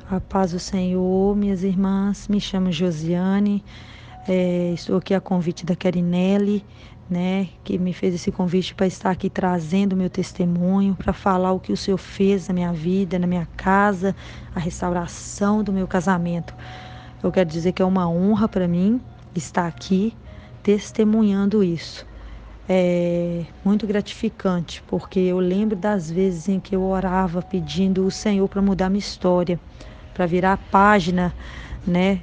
A paz do Senhor, minhas irmãs, me chamo Josiane, estou aqui a convite da Carinelli, né, que me fez esse convite para estar aqui trazendo meu testemunho, para falar o que o Senhor fez na minha vida, na minha casa, a restauração do meu casamento. Eu quero dizer que é uma honra para mim estar aqui testemunhando isso. É muito gratificante, porque eu lembro das vezes em que eu orava pedindo o Senhor para mudar minha história, para virar a página, né,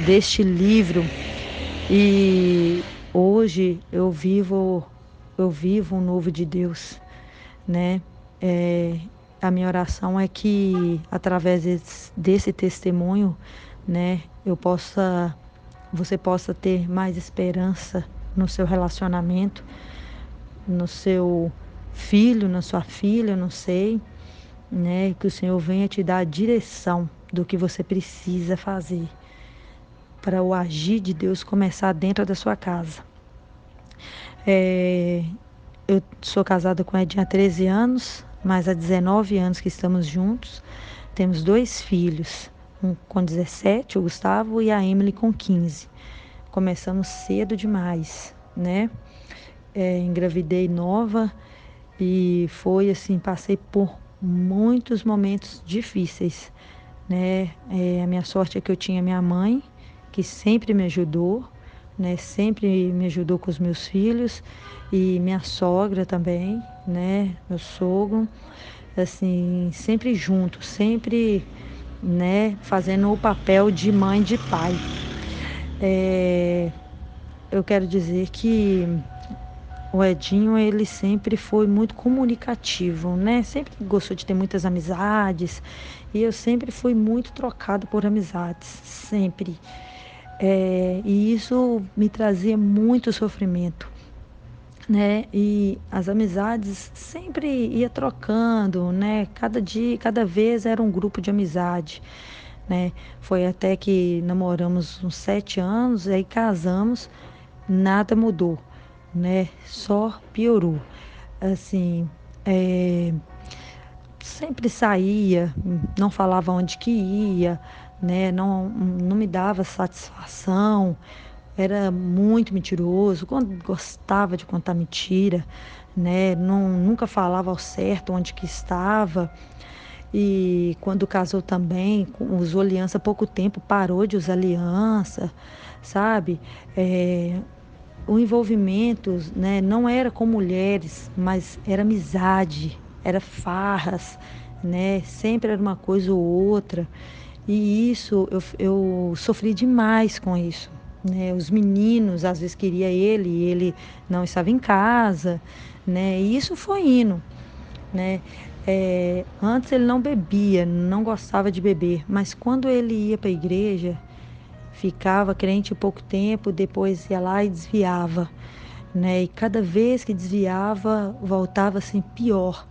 deste livro. E hoje eu vivo um novo de Deus, né? A minha oração é que através desse testemunho, né, você possa ter mais esperança no seu relacionamento, no seu filho, na sua filha, eu não sei, né? Que o Senhor venha te dar a direção do que você precisa fazer para o agir de Deus começar dentro da sua casa. Eu sou casada com o Edinho há 13 anos, mas há 19 anos que estamos juntos. Temos 2 filhos, um com 17, o Gustavo, e a Emily com 15. Começamos cedo demais, né? Engravidei nova e foi assim, passei por muitos momentos difíceis, né? A minha sorte é que eu tinha minha mãe, que sempre me ajudou, né? Sempre me ajudou com os meus filhos, e minha sogra também, né? Meu sogro, assim, sempre junto, sempre, né? Fazendo o papel de mãe e de pai. É, eu quero dizer que o Edinho, ele sempre foi muito comunicativo, né? Sempre gostou de ter muitas amizades, e eu sempre fui muito trocada por amizades, sempre. E isso me trazia muito sofrimento, né? E as amizades sempre ia trocando, né? Cada dia, cada vez era um grupo de amizade, né? Foi até que namoramos uns 7 anos, aí casamos, nada mudou, né? Só piorou. Assim, é, sempre saía, não falava onde que ia, né? Não me dava satisfação, era muito mentiroso, gostava de contar mentira, né? Nunca falava ao certo onde que estava. E quando casou também, usou aliança há pouco tempo, parou de usar aliança, sabe? O envolvimento, né, não era com mulheres, mas era amizade, era farras, né? Sempre era uma coisa ou outra. E isso, eu sofri demais com isso, né? Os meninos às vezes queria ele e ele não estava em casa, né? E isso foi indo, né? Antes ele não bebia, não gostava de beber, mas quando ele ia para a igreja, ficava crente pouco tempo, depois ia lá e desviava, né? E cada vez que desviava, voltava assim pior,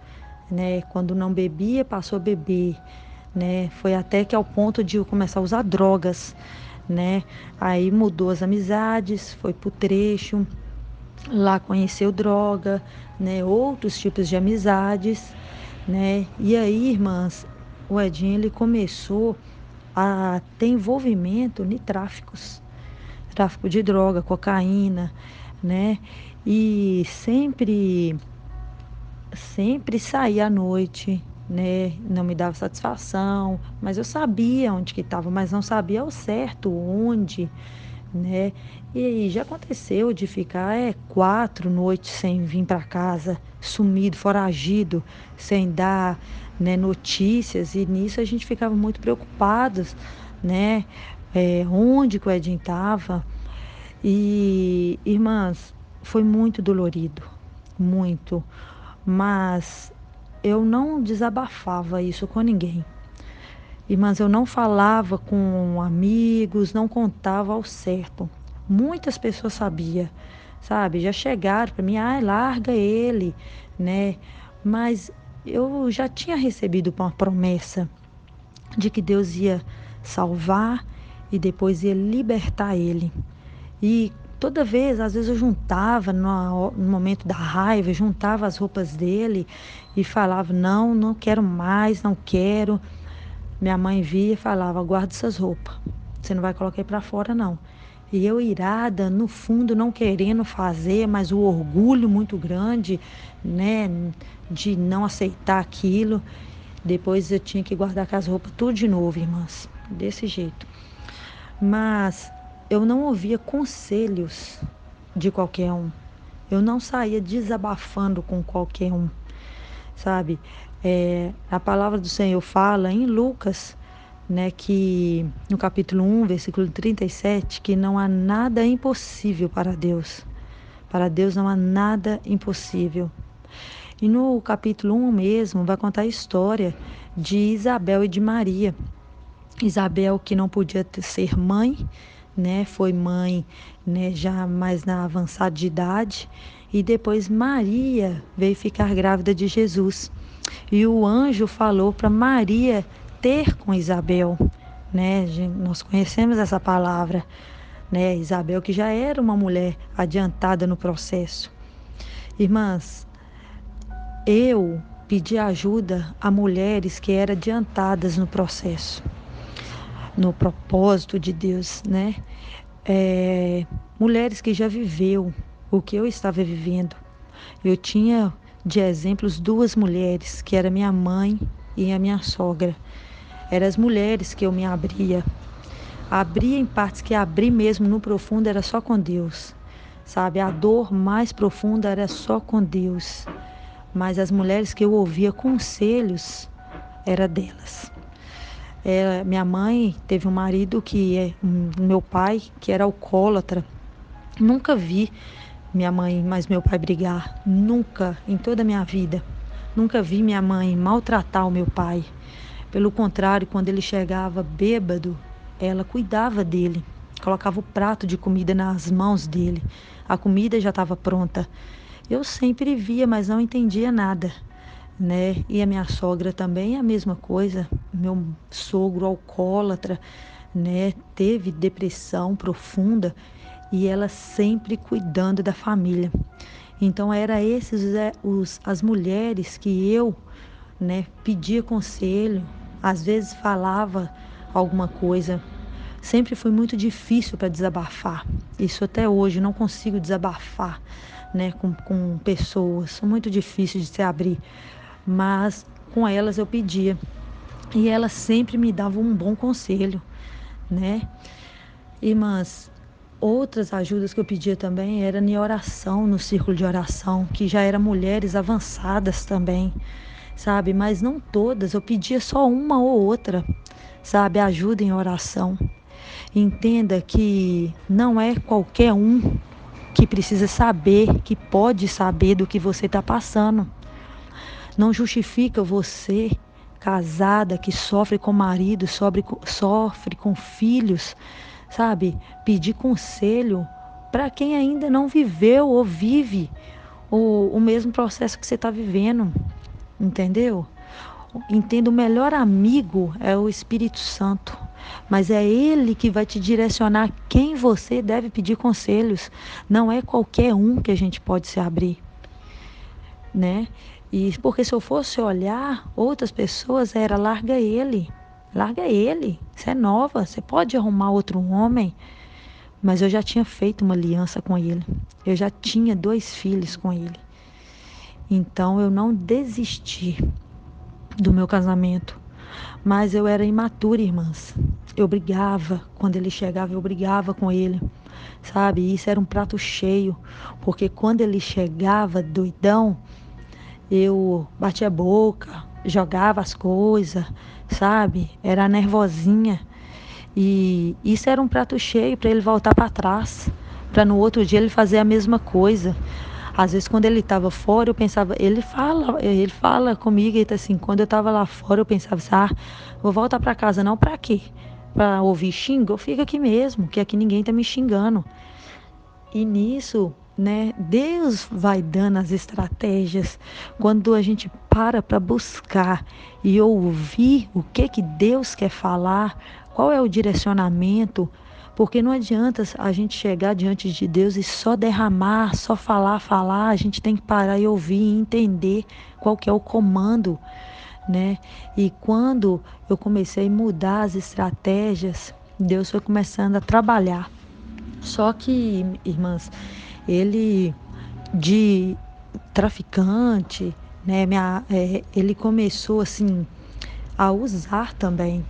né? Quando não bebia, passou a beber, né? Foi até que ao ponto de eu começar a usar drogas, né? Aí mudou as amizades, foi pro trecho, lá conheceu droga, né? Outros tipos de amizades, né? E aí, irmãs, o Edinho ele começou a ter envolvimento em tráfico de droga, cocaína, né? E sempre saía à noite, né? Não me dava satisfação, mas eu sabia onde que estava, mas não sabia ao certo onde, né? E já aconteceu de ficar 4 noites sem vir para casa, sumido, foragido, sem dar, né, notícias, e nisso a gente ficava muito preocupados, né? Onde que o Edinho estava. E, irmãs, foi muito dolorido, muito, mas eu não desabafava isso com ninguém. Irmãs, eu não falava com amigos, não contava ao certo. Muitas pessoas sabiam, sabe? Já chegaram para mim, ai, larga ele, né? Mas eu já tinha recebido uma promessa de que Deus ia salvar e depois ia libertar ele. E toda vez, às vezes eu juntava no momento da raiva, juntava as roupas dele e falava: não, não quero mais, não quero. minha mãe via e falava: guarda essas roupas, você não vai colocar aí para fora não. E eu irada, no fundo, não querendo fazer, mas o orgulho muito grande, né, de não aceitar aquilo. Depois eu tinha que guardar com as roupas tudo de novo, irmãs, desse jeito. Mas eu não ouvia conselhos de qualquer um. Eu não saía desabafando com qualquer um, sabe? A palavra do Senhor fala em Lucas, né, que no capítulo 1, versículo 37, que não há nada impossível para Deus. Para Deus não há nada impossível. E no capítulo 1 mesmo vai contar a história de Isabel e de Maria. Isabel, que não podia ser mãe, né, foi mãe, né, já mais na avançada de idade, e depois Maria veio ficar grávida de Jesus. E o anjo falou para Maria ter com Isabel, né? Nós conhecemos essa palavra, né? Isabel, que já era uma mulher adiantada no processo. Irmãs, eu pedi ajuda a mulheres que eram adiantadas no processo, no propósito de Deus, né? Mulheres que já viveu o que eu estava vivendo. Eu tinha de exemplos duas mulheres, que era minha mãe e a minha sogra. Eram as mulheres que eu me abria. Abria em partes que abri mesmo no profundo era só com Deus. Sabe, a dor mais profunda era só com Deus. Mas as mulheres que eu ouvia conselhos era delas. Minha mãe teve um marido meu pai, que era alcoólatra. Nunca vi minha mãe mais meu pai brigar. Nunca, em toda a minha vida. Nunca vi minha mãe maltratar o meu pai. Pelo contrário, quando ele chegava bêbado, ela cuidava dele. Colocava o prato de comida nas mãos dele. A comida já estava pronta. Eu sempre via, mas não entendia nada, né? E a minha sogra também é a mesma coisa. Meu sogro alcoólatra, né? Teve depressão profunda e ela sempre cuidando da família. Então era as mulheres que eu, né, pedia conselho, às vezes falava alguma coisa. Sempre foi muito difícil para desabafar. Isso até hoje não consigo desabafar, né, com pessoas. É muito difícil de se abrir. Mas com elas eu pedia. E elas sempre me davam um bom conselho, né? Irmãs, outras ajudas que eu pedia também era em oração, no círculo de oração, que já eram mulheres avançadas também, sabe? Mas não todas, eu pedia só uma ou outra, sabe? Ajuda em oração. Entenda que não é qualquer um que precisa saber, que pode saber do que você está passando. Não justifica você, casada, que sofre com marido, sofre com filhos, sabe? Pedir conselho para quem ainda não viveu ou vive o mesmo processo que você está vivendo, entendeu? Entenda, o melhor amigo é o Espírito Santo, mas é ele que vai te direcionar quem você deve pedir conselhos. Não é qualquer um que a gente pode se abrir, né? E porque se eu fosse olhar outras pessoas, larga ele, você é nova, você pode arrumar outro homem. Mas eu já tinha feito uma aliança com ele, eu já tinha 2 filhos com ele, então eu não desisti do meu casamento. Mas eu era imatura, irmãs. Eu brigava, quando ele chegava, eu brigava com ele, sabe? E isso era um prato cheio, porque quando ele chegava doidão, eu batia a boca, jogava as coisas, sabe? Era nervosinha. E isso era um prato cheio para ele voltar para trás, para no outro dia ele fazer a mesma coisa. Às vezes quando ele estava fora, eu pensava, ele fala comigo, ele tá assim, quando eu estava lá fora, eu pensava assim, vou voltar para casa não, para quê? Para ouvir xingo? Eu fico aqui mesmo, que aqui ninguém tá me xingando. E nisso, né, Deus vai dando as estratégias. Quando a gente para buscar e ouvir o que Deus quer falar, qual é o direcionamento, porque não adianta a gente chegar diante de Deus e só derramar, só falar, a gente tem que parar e ouvir e entender qual que é o comando, né? E quando eu comecei a mudar as estratégias, Deus foi começando a trabalhar. Só que, irmãs, ele de traficante, né? Ele começou assim a usar também,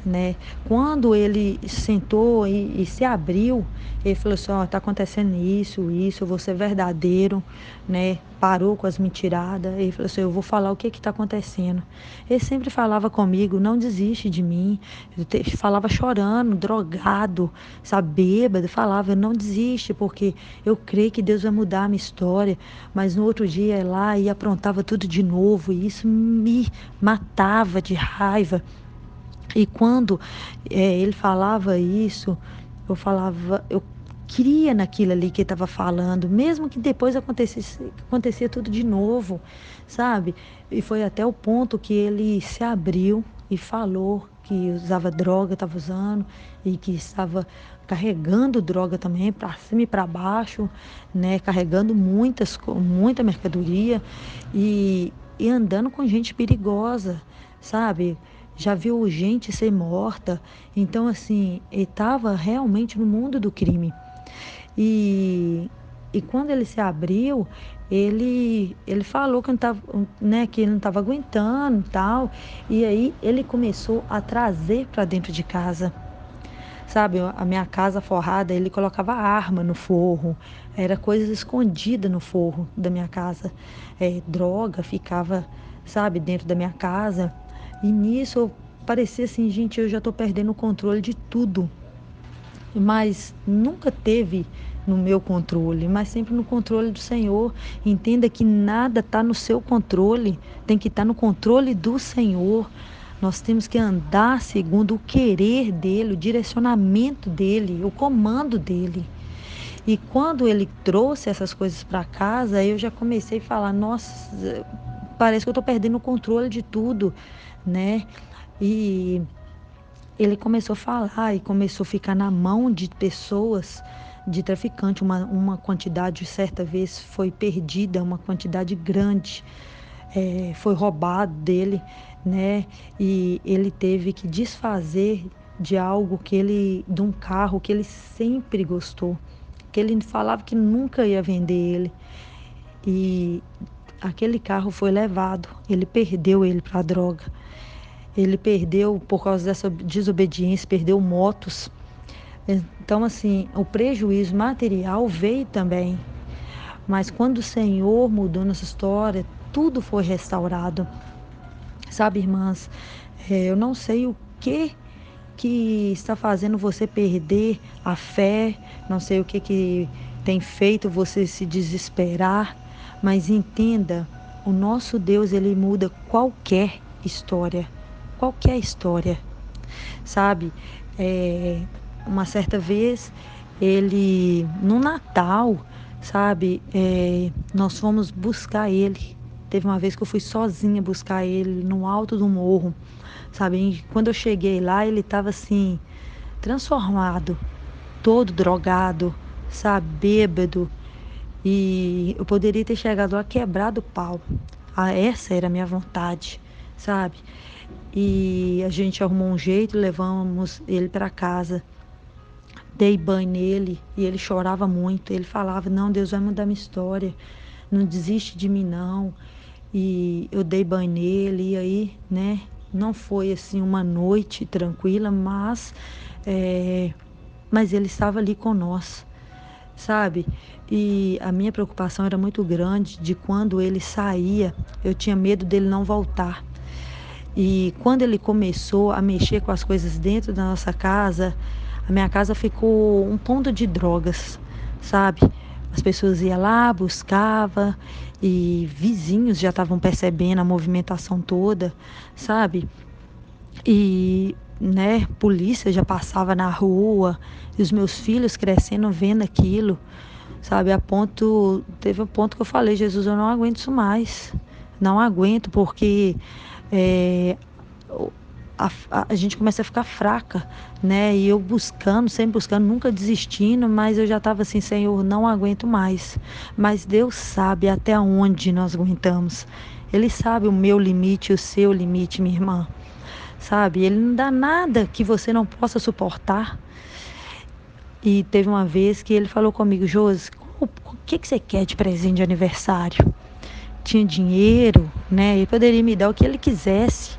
né? Quando ele sentou e se abriu, ele falou assim, ó, tá acontecendo isso, eu vou ser verdadeiro, né? Parou com as mentiradas, ele falou assim, eu vou falar o que que tá acontecendo. Ele sempre falava comigo, não desiste de mim, falava chorando, drogado, sabe, bêbado, falava, não desiste, porque eu creio que Deus vai mudar a minha história, mas no outro dia ia lá e aprontava tudo de novo, e isso me matava de raiva. E quando ele falava isso, eu cria naquilo ali que ele estava falando, mesmo que depois acontecia tudo de novo, sabe? E foi até o ponto que ele se abriu e falou que usava droga, estava usando, e que estava carregando droga também para cima e para baixo, né? Carregando muita mercadoria e andando com gente perigosa, sabe? Já viu gente ser morta. Então, assim, ele estava realmente no mundo do crime. E, e quando ele se abriu, ele falou que não tava, né, que ele não estava aguentando e tal. E aí ele começou a trazer para dentro de casa. Sabe, a minha casa forrada, ele colocava arma no forro, era coisas escondidas no forro da minha casa. Droga ficava, sabe, dentro da minha casa. E nisso parecia assim, gente, eu já estou perdendo o controle de tudo. Mas nunca teve no meu controle, mas sempre no controle do Senhor. Entenda que nada está no seu controle, tem que estar no controle do Senhor. Nós temos que andar segundo o querer dele, o direcionamento dele, o comando dele. E quando ele trouxe essas coisas para casa, eu já comecei a falar: nossa, parece que eu estou perdendo o controle de tudo, né? E ele começou a falar e começou a ficar na mão de pessoas, de traficante. Uma quantidade, certa vez, foi perdida, uma quantidade grande. Foi roubado dele, né? E ele teve que desfazer de um carro que ele sempre gostou, que ele falava que nunca ia vender ele. E aquele carro foi levado, ele perdeu ele para a droga. Ele perdeu, por causa dessa desobediência, perdeu motos. Então, assim, o prejuízo material veio também. Mas quando o Senhor mudou nossa história, tudo foi restaurado. Sabe, irmãs, eu não sei o que está fazendo você perder a fé, não sei o que tem feito você se desesperar, mas entenda, o nosso Deus, ele muda qualquer história, sabe? Uma certa vez, no Natal, sabe, nós fomos buscar ele. Teve uma vez que eu fui sozinha buscar ele no alto do morro, sabe? E quando eu cheguei lá, ele estava assim, transformado, todo drogado, sabe, bêbado. E eu poderia ter chegado lá quebrado o pau. Essa era a minha vontade, sabe? E a gente arrumou um jeito, levamos ele para casa. Dei banho nele e ele chorava muito. Ele falava: não, Deus vai mudar minha história, não desiste de mim não. E eu dei banho nele e aí, né, não foi assim uma noite tranquila, mas ele estava ali com nós, sabe? E a minha preocupação era muito grande de quando ele saía, eu tinha medo dele não voltar. E quando ele começou a mexer com as coisas dentro da nossa casa, a minha casa ficou um ponto de drogas, sabe? As pessoas iam lá, buscavam, e vizinhos já estavam percebendo a movimentação toda, sabe? E, né, polícia já passava na rua, e os meus filhos crescendo vendo aquilo, sabe? Teve um ponto que eu falei: Jesus, eu não aguento isso mais, não aguento, porque é, a gente começa a ficar fraca, né? E eu buscando, sempre buscando, nunca desistindo, mas eu já estava assim: Senhor, não aguento mais. Mas Deus sabe até onde nós aguentamos. Ele sabe o meu limite, o seu limite, minha irmã. Sabe? Ele não dá nada que você não possa suportar. E teve uma vez que ele falou comigo: Josi, o que você quer de presente de aniversário? Tinha dinheiro, né? Ele poderia me dar o que ele quisesse,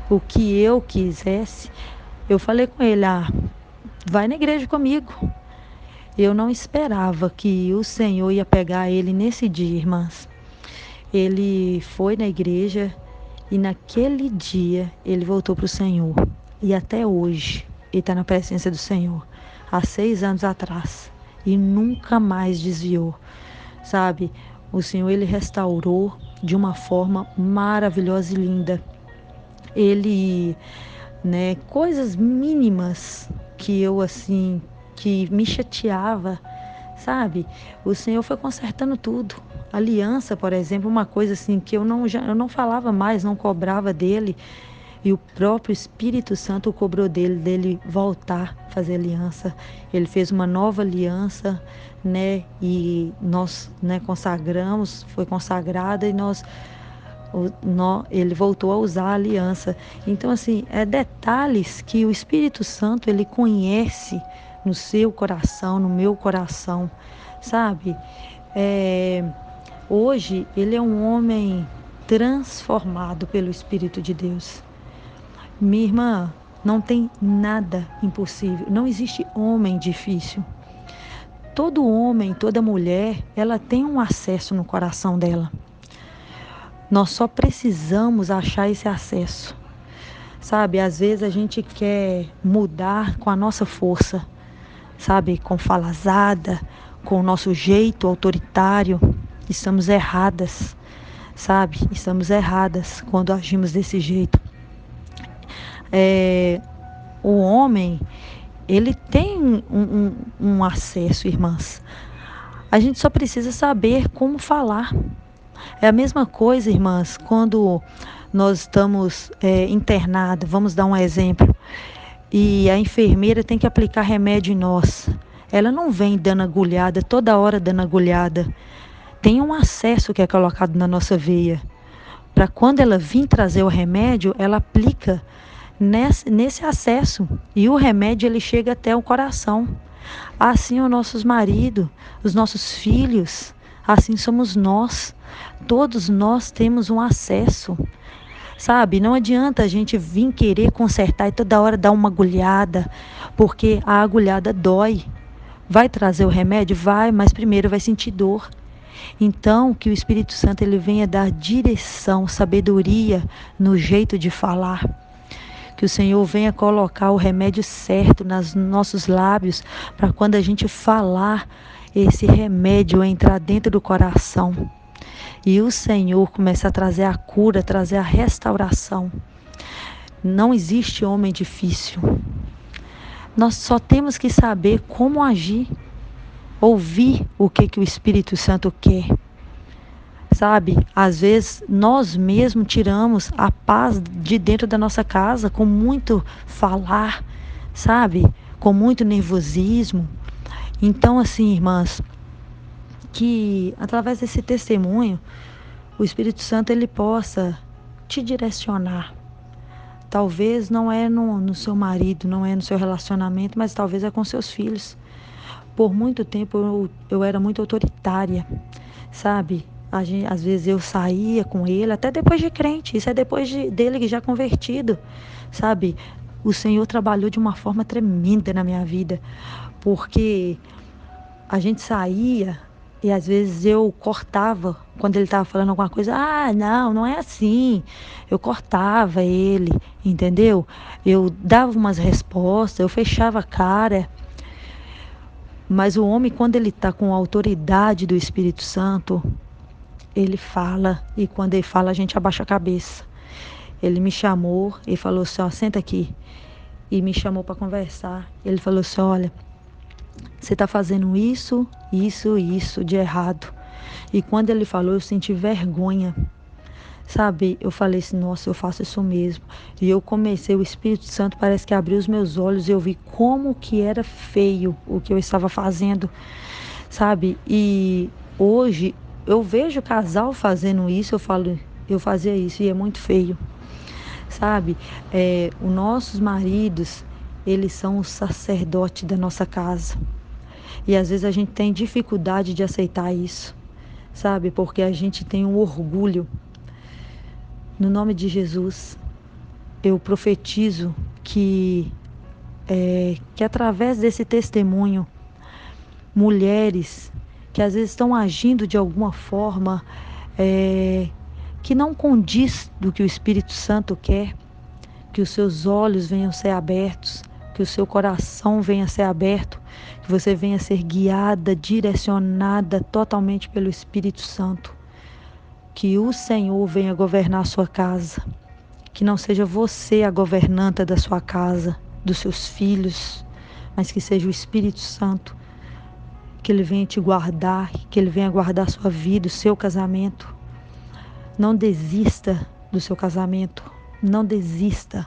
o que eu quisesse. Eu falei com ele: vai na igreja comigo. Eu não esperava que o Senhor ia pegar ele nesse dia, irmãs. Ele foi na igreja e naquele dia ele voltou para o Senhor. E até hoje ele está na presença do Senhor. Há 6 anos atrás. E nunca mais desviou. Sabe? O Senhor, ele restaurou de uma forma maravilhosa e linda. Ele, né, coisas mínimas que eu, assim, que me chateava, sabe? O Senhor foi consertando tudo. Aliança, por exemplo, uma coisa assim que eu não falava mais, não cobrava dele. E o próprio Espírito Santo cobrou dele voltar a fazer aliança. Ele fez uma nova aliança, né? E nós, né, consagramos, foi consagrada e ele voltou a usar a aliança. Então, assim, é detalhes que o Espírito Santo, ele conhece no seu coração, no meu coração, sabe? Hoje, ele é um homem transformado pelo Espírito de Deus. Minha irmã, não tem nada impossível. Não existe homem difícil. Todo homem, toda mulher, ela tem um acesso no coração dela. Nós só precisamos achar esse acesso. Sabe, às vezes a gente quer mudar com a nossa força, sabe, com falazada, com o nosso jeito autoritário. Estamos erradas, sabe? Estamos erradas quando agimos desse jeito. O homem, ele tem um acesso, irmãs. A gente só precisa saber como falar. É a mesma coisa, irmãs, quando nós estamos internados, vamos dar um exemplo, e a enfermeira tem que aplicar remédio em nós. Ela não vem dando agulhada, toda hora dando agulhada. Tem um acesso que é colocado na nossa veia. Para quando ela vir trazer o remédio, ela aplica nesse acesso. E o remédio, ele chega até o coração. Assim os nossos maridos, os nossos filhos, assim somos nós. Todos nós temos um acesso. Sabe, não adianta a gente vir querer consertar e toda hora dar uma agulhada, porque a agulhada dói. Vai trazer o remédio? Vai, mas primeiro vai sentir dor. Então, que o Espírito Santo, ele venha dar direção, sabedoria no jeito de falar. Que o Senhor venha colocar o remédio certo nos nossos lábios, para quando a gente falar, esse remédio entrar dentro do coração. E o Senhor começa a trazer a cura, trazer a restauração. Não existe homem difícil. Nós só temos que saber como agir, ouvir o que o Espírito Santo quer. Sabe, às vezes nós mesmos tiramos a paz de dentro da nossa casa com muito falar, sabe, com muito nervosismo. Então, assim, irmãs, que através desse testemunho, o Espírito Santo, ele possa te direcionar. Talvez não é no seu marido, não é no seu relacionamento, mas talvez é com seus filhos. Por muito tempo eu era muito autoritária, sabe? Às vezes eu saía com ele, até depois de crente, isso é depois dele já convertido, sabe? O Senhor trabalhou de uma forma tremenda na minha vida, porque a gente saía e às vezes eu cortava quando ele estava falando alguma coisa. Não é assim. Eu cortava ele, entendeu? Eu dava umas respostas, eu fechava a cara. Mas o homem, quando ele está com a autoridade do Espírito Santo, ele fala, e quando ele fala, a gente abaixa a cabeça. Ele me chamou e falou assim: senta aqui. E me chamou para conversar. Ele falou assim: olha, você está fazendo isso de errado. E quando ele falou, eu senti vergonha. Sabe, eu falei assim: nossa, eu faço isso mesmo. E eu comecei, o Espírito Santo parece que abriu os meus olhos e eu vi como que era feio o que eu estava fazendo, sabe? E hoje eu vejo casal fazendo isso, eu falo, eu fazia isso e é muito feio, sabe? Os nossos maridos, eles são o sacerdote da nossa casa. E às vezes a gente tem dificuldade de aceitar isso, sabe? Porque a gente tem um orgulho. No nome de Jesus, eu profetizo que através desse testemunho, mulheres que às vezes estão agindo de alguma forma que não condiz do que o Espírito Santo quer, que os seus olhos venham ser abertos, que o seu coração venha ser aberto, que você venha ser guiada, direcionada totalmente pelo Espírito Santo, que o Senhor venha governar a sua casa, que não seja você a governanta da sua casa, dos seus filhos, mas que seja o Espírito Santo, que Ele venha te guardar, que Ele venha guardar a sua vida, o seu casamento. Não desista do seu casamento, não desista.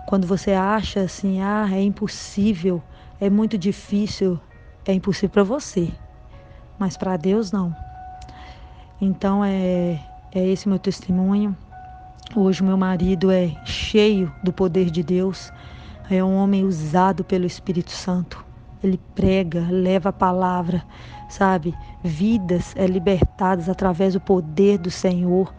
Quando você acha assim, é impossível, é muito difícil, é impossível para você, mas para Deus não. Então é esse meu testemunho. Hoje meu marido é cheio do poder de Deus, é um homem usado pelo Espírito Santo. Ele prega, leva a palavra, sabe? Vidas libertadas através do poder do Senhor,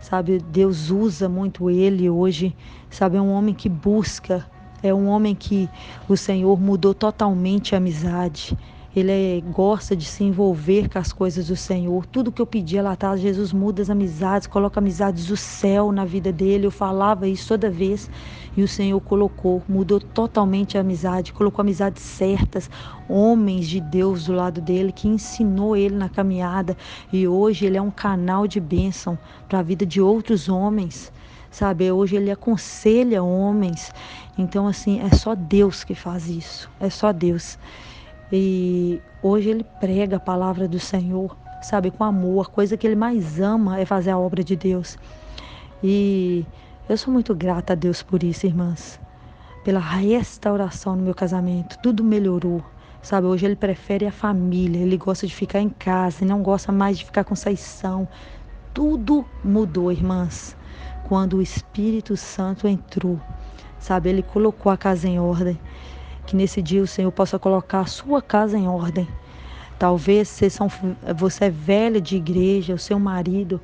sabe? Deus usa muito ele hoje, sabe? É um homem que busca, é um homem que o Senhor mudou totalmente a amizade. Ele gosta de se envolver com as coisas do Senhor. Tudo que eu pedia lá atrás, Jesus muda as amizades, coloca amizades do céu na vida dele. Eu falava isso toda vez e o Senhor mudou totalmente a amizade, colocou amizades certas, homens de Deus do lado dele, que ensinou ele na caminhada. E hoje ele é um canal de bênção para a vida de outros homens, sabe? Hoje ele aconselha homens. Então, assim, é só Deus que faz isso, é só Deus. E hoje ele prega a palavra do Senhor, sabe, com amor. A coisa que ele mais ama é fazer a obra de Deus. E eu sou muito grata a Deus por isso, irmãs. Pela restauração no meu casamento. Tudo melhorou, sabe? Hoje ele prefere a família. Ele gosta de ficar em casa e não gosta mais de ficar com saição. Tudo mudou, irmãs, quando o Espírito Santo entrou, sabe? Ele colocou a casa em ordem. Que nesse dia o Senhor possa colocar a sua casa em ordem. Talvez você é velha de igreja, o seu marido,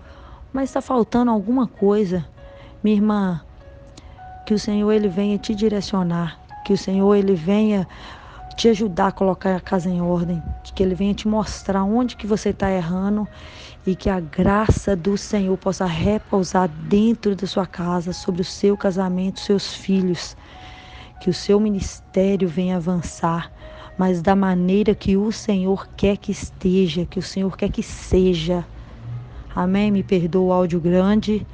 mas está faltando alguma coisa. Minha irmã, que o Senhor ele venha te direcionar, que o Senhor ele venha te ajudar a colocar a casa em ordem, que Ele venha te mostrar onde que você está errando e que a graça do Senhor possa repousar dentro da sua casa, sobre o seu casamento, seus filhos. Que o seu ministério venha avançar, mas da maneira que o Senhor quer que esteja, que o Senhor quer que seja. Amém? Me perdoa o áudio grande,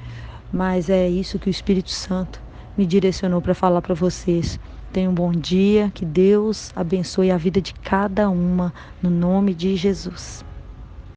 mas é isso que o Espírito Santo me direcionou para falar para vocês. Tenham um bom dia, que Deus abençoe a vida de cada uma, no nome de Jesus.